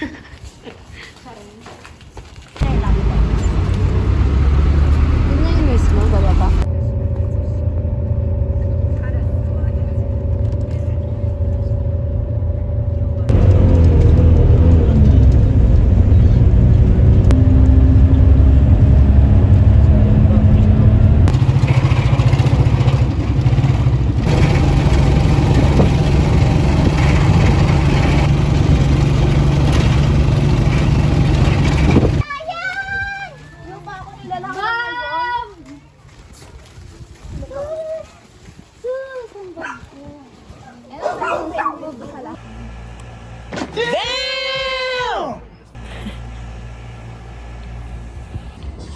Yun yung mismo, bababa.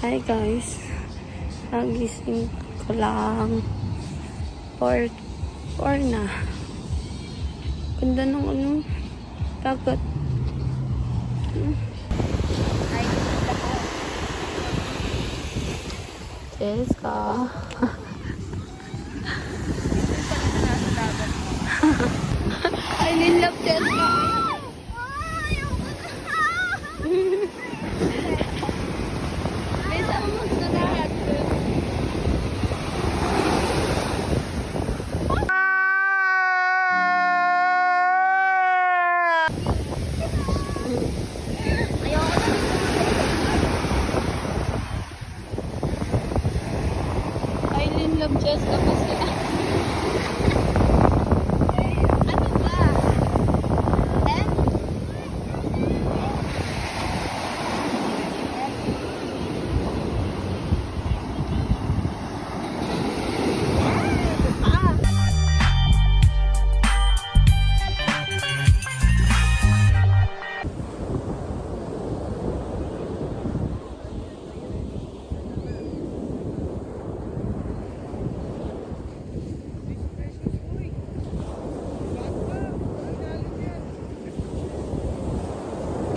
Hi guys, nagising ko lang 4 na. Ganda ng ano, dagat. Jessica. I love Jessica. Love Jessica kasi. Ano ba?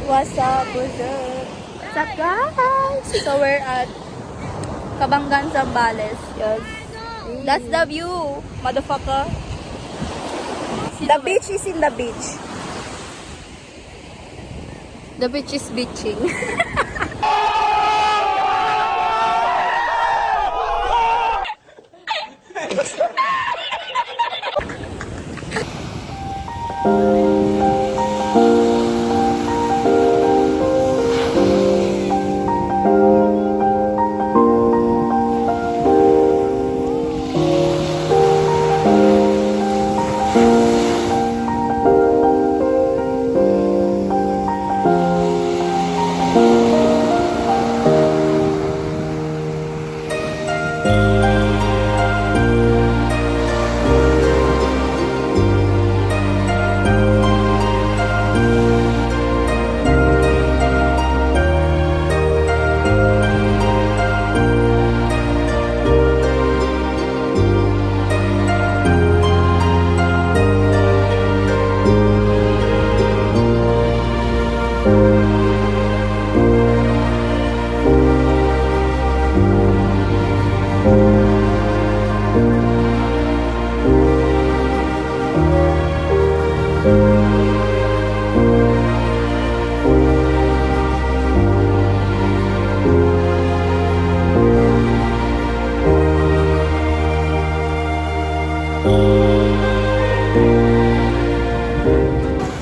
What's up, what's up guys? So we're at Cabangan, Zambales. Yes. That's the view, motherfucker. The beach is in the beach. The beach is beaching.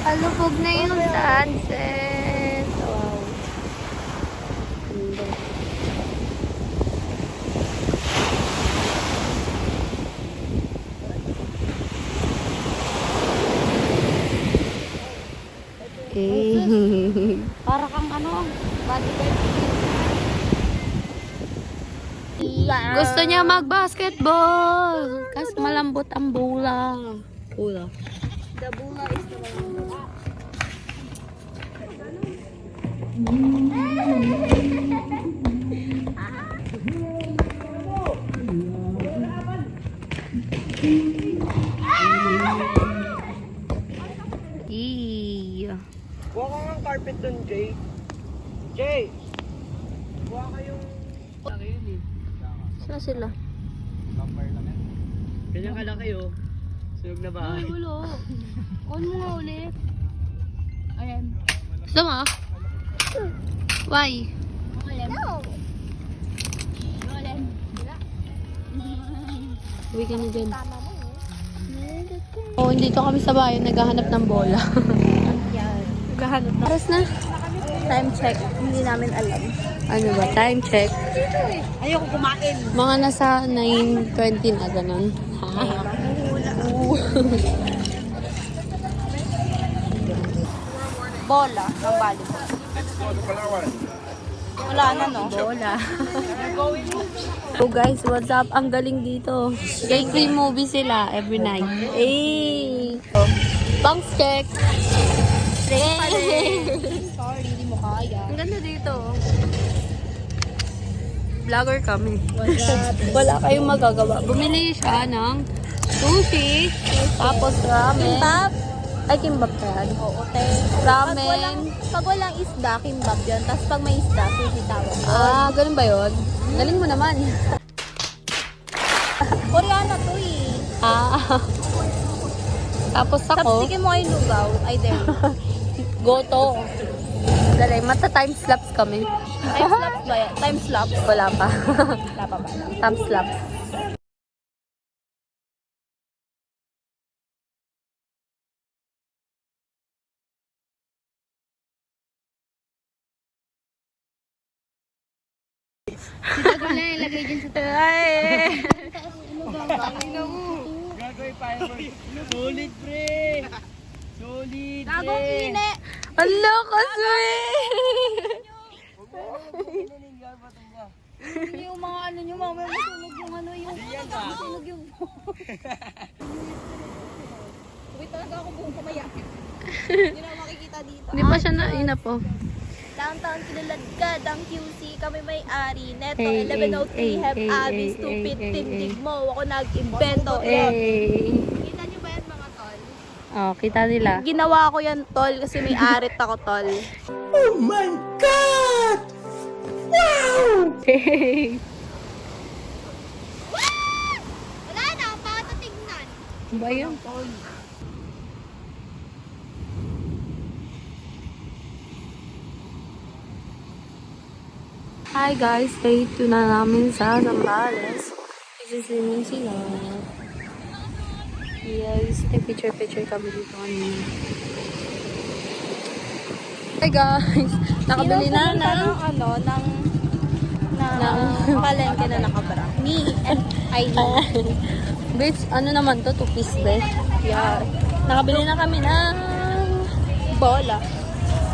Alubog na yung sunset. Wow. Para kang ano, bodyguard. Gusto niya mag-basketball kasi malambot ang bola. Bola. The bola is the malambot. Kuha ka ng carpet dun, Jay. Jay! Kuha ka yung... Saan sila? Ganyan kalaki oh. Sunog na bahay. Ay, wala. On mo nga ulit. Ayan. Gusto mo? Why? No. Uwi ka na dyan. Oo, dito kami sa bayan, naghahanap ng bola. Naghahanap na. Oras na. Time check. Hindi namin alam. Ano ba? Time check. Ayoko kumain. Mga nasa 9:20 na, ganun. Ha? Bola ng volleyball. Wala na, no? Bola. So guys, what's up? Ang galing dito. Gay free movie sila every night. Hey! Banks check! Sorry, di mo kaya. Ang ganda dito. Vlogger kami. Wala kayong magagawa. Bumili siya ng sushi, tapos ramen. Kimbap? Ay, kimbap ka yan. Oo, te. Ramen. Pag walang isda, kimbap yun. Tapos pag may isda, sushi tawag. Ah, ganun ba yun? Galing mo naman. Koreano to eh. Ah. Tapos ako, Tapsikin mo yung lugaw. Ay, there. goto. Dali, mata-time slaps kami. Time slaps ba yan? Time slaps? Wala pa. Wala pa ba? Time slaps. Siguro na ilagay dyan sa tayo. Gagawin pa yun. Solid, pre. Solid, Gagong ine! Ala, kasi! Hindi yung mga ano nyo, mamaya masunog yung ano yung... Masunog yung... Wait talaga ako buong pamaya. Hindi na makikita dito. Hindi pa siya na, ina po. Downtown Kinuladkad, ang QC, kami may-ari. Neto, Hey, 1103, hey, have hey, Abby, hey, stupid, hey, tindig mo. Ako nag-invento. Eh. Kita nyo ba yan mga tol? Oh, kita nila. Ginawa ko yan tol kasi may arit ako tol. Oh my God! Wow! Hey. Wala na, paano tignan? Ba yun? Hi guys, stay tuned na namin sa Zambales. Isisimin sila. Yes, picture kami dito kanina. Hi guys, nakabili na ng ano, ng palengke na nakabra. Me and Aileen. Bitch, ano naman to? 2-piece ba? Yeah. Nakabili na kami ng Bola.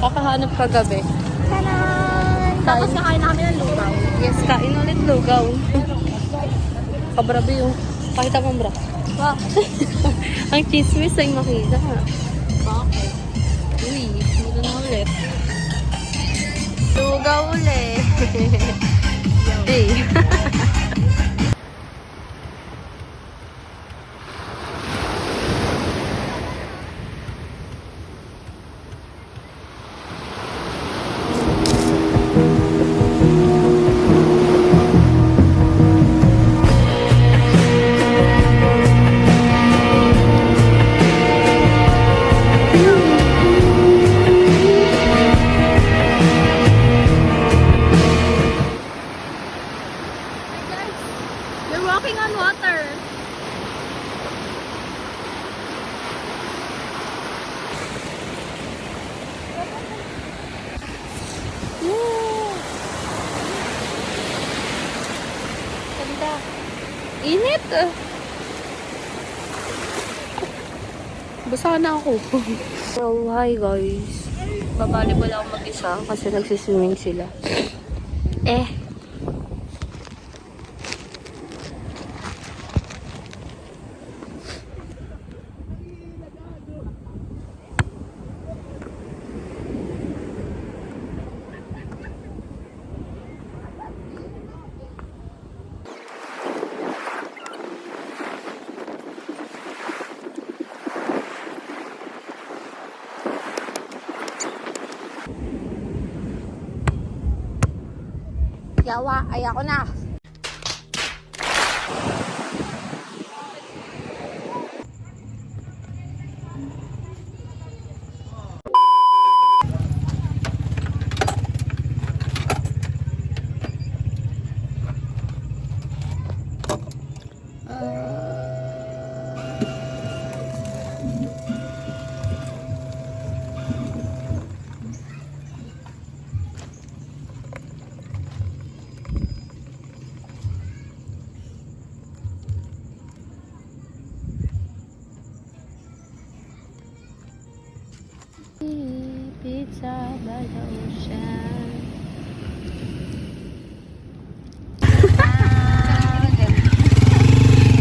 kakahanap kagabi. Tanan! Tapos kakain na kami ng lugaw. Yes, kain ulit lugaw. Kabrabi yung pakita mo bra. Wow. Ang chismis ay makita. Bakit? Uy, dito na ulit. Lugaw ulit. Hey. You're walking on water. Ganda. Init. Basa na ako. So, hi guys. Babali pala ako mag-isa kasi nagsiswimming sila. Yawa, ay ako na. the ocean.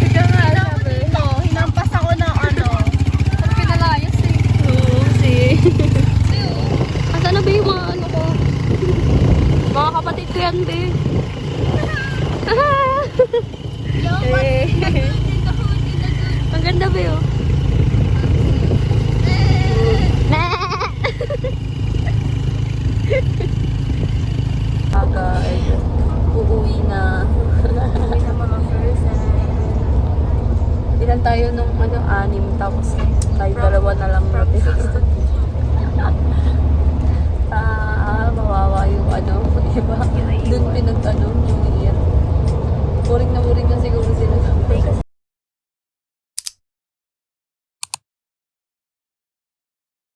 Ito nga, sabi. Hinampas ako ng ano. Sabi pinalayas eh. Oo, kasi. Asan na ba yung mga ano ko? Mga kapatid ko yan, be. Eh. Ang ganda, be, oh. Agad. Uuwi na. Uwi na mga person. Ilan tayo nung ano, 6, tapos tayo dalawa na lang natin. Mawawa yung ano,